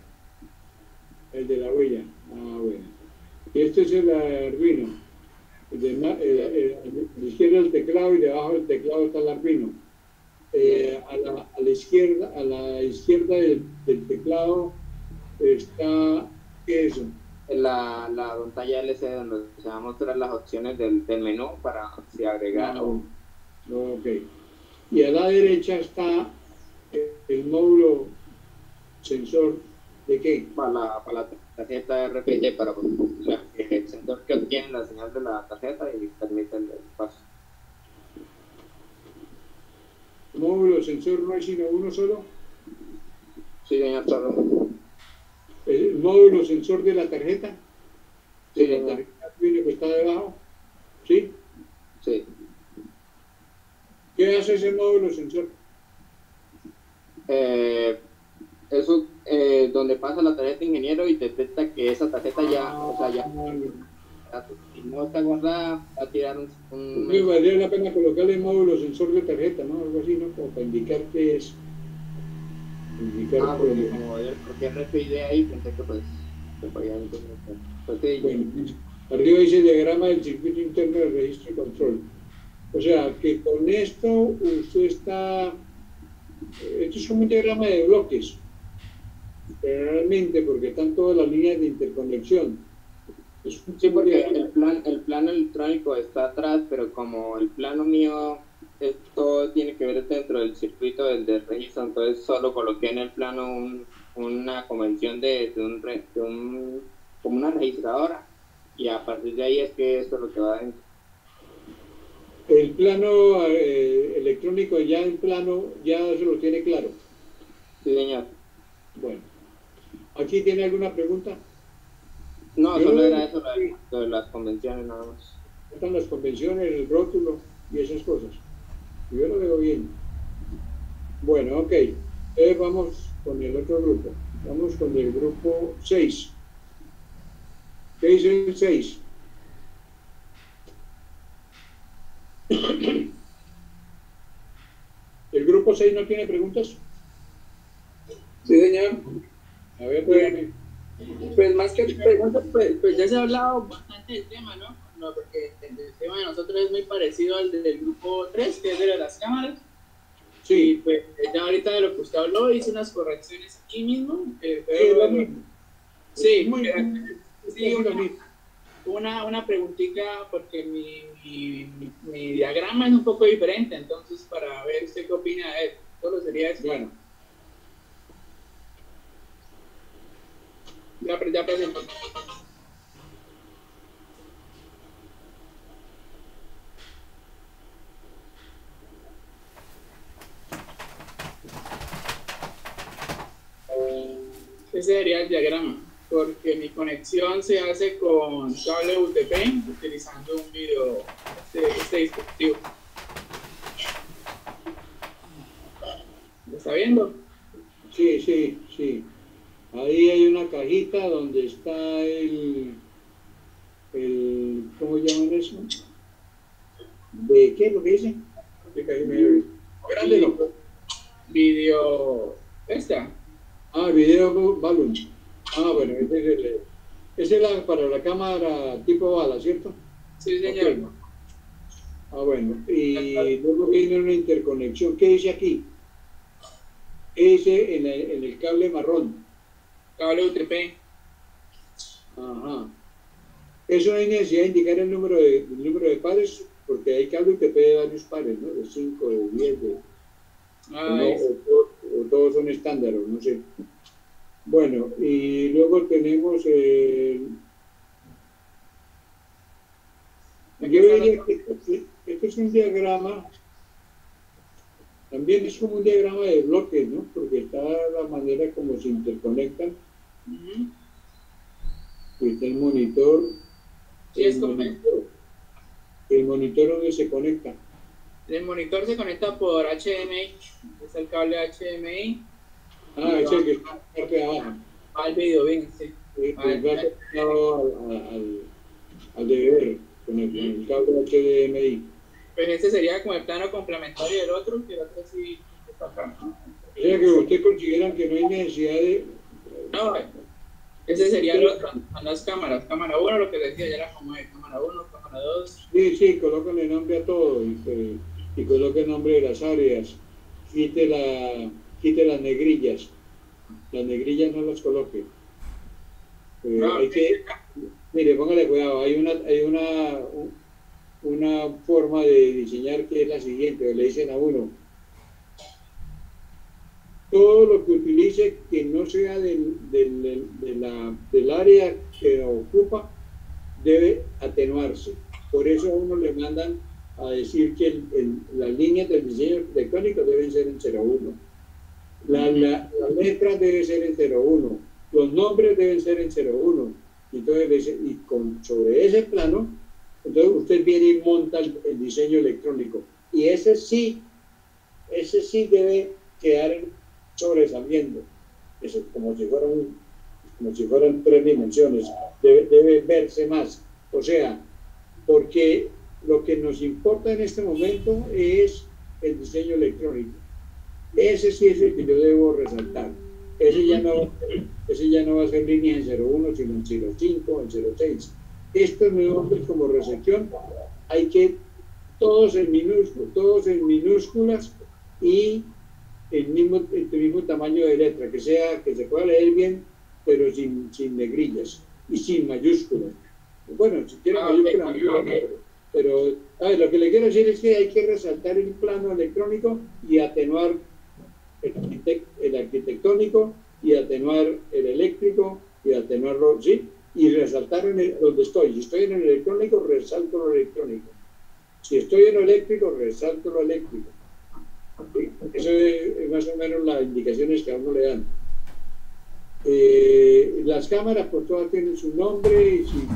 Speaker 2: El de la huella. Ah, bueno. Y este es el Arduino. A la izquierda el teclado y debajo del teclado está el Arduino. A la izquierda del teclado está, ¿qué es eso?
Speaker 7: La pantalla LCD donde se van a mostrar las opciones del menú para si agregar o...
Speaker 2: Ok. Y a la derecha está el módulo sensor de qué?
Speaker 7: Para la tarjeta RFID, para el sensor que obtiene la señal de la tarjeta y permite el paso.
Speaker 2: ¿Módulo sensor no hay sino uno solo?
Speaker 7: Sí, señor, solo.
Speaker 2: ¿El módulo sensor de la tarjeta?
Speaker 7: Sí,
Speaker 2: ¿De la tarjeta que está debajo? ¿Sí?
Speaker 7: Sí.
Speaker 2: ¿Qué hace ese módulo sensor?
Speaker 7: Eso, donde pasa la tarjeta ingeniero y detecta que esa tarjeta ya, si no está guardada, va a tirar un
Speaker 2: Valdría la pena colocarle el módulo sensor de tarjeta, ¿no? Algo así, ¿no? Como para indicar qué es.
Speaker 7: Porque RFID ahí, pensé que pues se podía entender. Pues, sí,
Speaker 2: bueno, arriba dice el diagrama del circuito interno de registro y control. O sea, que con esto usted está... Esto es como un diagrama de bloques, generalmente, porque están todas las líneas de interconexión.
Speaker 7: Sí, porque el plano electrónico está atrás, pero como el plano mío todo tiene que ver dentro del circuito del registro, entonces solo coloqué en el plano una convención como una registradora, y a partir de ahí es que esto es lo que va dentro.
Speaker 2: El plano electrónico ya en plano ya se lo tiene claro.
Speaker 7: Sí, señor.
Speaker 2: Bueno, ¿aquí tiene alguna pregunta?
Speaker 7: No, solo era eso, lo de las convenciones nada más.
Speaker 2: Están las convenciones, el rótulo y esas cosas. Yo lo veo bien. Bueno, ok. Vamos con el otro grupo. Vamos con el grupo 6. ¿Qué dice el 6? ¿El grupo 6 no tiene preguntas?
Speaker 9: Sí, señor.
Speaker 2: A ver, dígame.
Speaker 9: Pues más que preguntas, pues ya se ha hablado bastante del tema, ¿no? No, porque el tema de nosotros es muy parecido al del grupo 3, que es de las cámaras.
Speaker 2: Sí.
Speaker 9: Y pues ya ahorita de lo que usted habló, hice unas correcciones aquí mismo.
Speaker 2: Lo mismo.
Speaker 9: Sí,
Speaker 2: Muy
Speaker 9: sí, una preguntita, porque mi diagrama es un poco diferente, entonces para ver usted qué opina de él. Solo sería eso.
Speaker 2: Bueno.
Speaker 9: Ya presento. Ese sería el diagrama, porque mi conexión se hace con cable UTP utilizando un video, este dispositivo. ¿Lo está viendo?
Speaker 2: Sí. Ahí hay una cajita donde está el ¿cómo llaman eso? ¿De qué es lo que dice? Grande no.
Speaker 9: Video,
Speaker 2: Video balloon. Bueno, ese es para la cámara tipo bala, ¿cierto?
Speaker 9: Sí, señor.
Speaker 2: Okay. Bueno, y luego viene una interconexión. ¿Qué dice aquí? ese en el cable marrón.
Speaker 9: Cable UTP.
Speaker 2: Ajá. Eso no hay necesidad de indicar el número de pares, porque hay cable UTP de varios pares, ¿no? De 5, de 10, o todos son estándar, no sé. Bueno, y luego tenemos yo diría que esto es un diagrama, también es como un diagrama de bloques, ¿no? Porque está la manera como se interconectan. Está el monitor.
Speaker 9: Sí, es correcto.
Speaker 2: El monitor donde se conecta.
Speaker 9: El monitor se conecta por HDMI, es el cable HDMI.
Speaker 2: Ah, es el que está en la parte de abajo.
Speaker 9: Al video, bien, sí.
Speaker 2: Va conectado al DVR con el cable HDMI.
Speaker 9: Pues este sería como el plano complementario del otro, que el otro sí está acá.
Speaker 2: O sea que ustedes consideran que no hay necesidad de...
Speaker 9: No, ese sería el otro, a las cámaras. Cámara 1, lo que decía, ya era como de cámara 1, cámara 2.
Speaker 2: Sí, colocan el nombre a todo y coloca el nombre de las áreas. Quite las negrillas. Las negrillas no las coloque. Hay que... Mire, póngale cuidado, hay una forma de diseñar que es la siguiente, le dicen a uno, todo lo que utilice que no sea del área que ocupa debe atenuarse. Por eso a uno le mandan a decir que las líneas del diseño arquitectónico deben ser en 0,1. Las letras deben ser en 0,1. Los nombres deben ser en 0,1. Entonces, sobre ese plano, entonces usted viene y monta el diseño electrónico. Y ese sí debe quedar sobresaliendo. Eso, como si fueran 3 dimensiones. Debe verse más. O sea, porque lo que nos importa en este momento es el diseño electrónico. Ese sí es el que yo debo resaltar. Ese ya no va a ser línea en 0,1, sino en 0,5, en 0,6. Estos nombres como recepción hay que todos en minúsculas y el mismo tamaño de letra, que se pueda leer bien, pero sin negrillas y sin mayúsculas. Bueno, si quiere mayúsculas, pero a ver, lo que le quiero decir es que hay que resaltar el plano electrónico y atenuar el arquitectónico y atenuar el eléctrico y atenuarlo, ¿sí? Y resaltar donde estoy. Si estoy en el electrónico, resalto lo electrónico. Si estoy en lo eléctrico, resalto lo eléctrico. ¿Sí? Eso es más o menos las indicaciones que a uno le dan. Las cámaras, pues todas tienen su nombre y si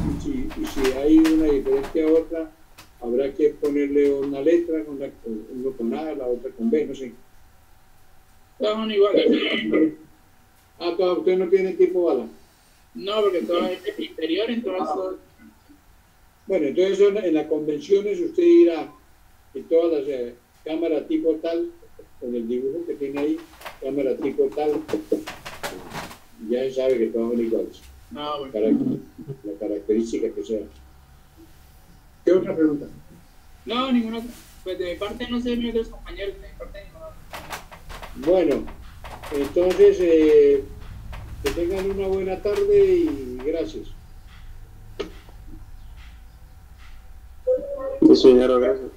Speaker 2: hay una diferente a otra, habrá que ponerle una letra, uno con A, la otra con B, no sé.
Speaker 9: Todas son iguales.
Speaker 2: Usted no tiene tipo bala.
Speaker 9: No, porque todo es interior, entonces...
Speaker 2: Bueno, entonces en las convenciones usted dirá que todas las cámaras tipo tal, con el dibujo que tiene ahí, cámara tipo tal, ya se sabe que todas son iguales.
Speaker 9: No, bueno.
Speaker 2: La característica que sea. ¿Qué otra pregunta?
Speaker 9: No, ninguna otra. Pues de mi parte no sé mis otros compañeros, de mi parte ninguna otra.
Speaker 2: Bueno, entonces que tengan una buena tarde y gracias.
Speaker 7: Sí, señor, gracias.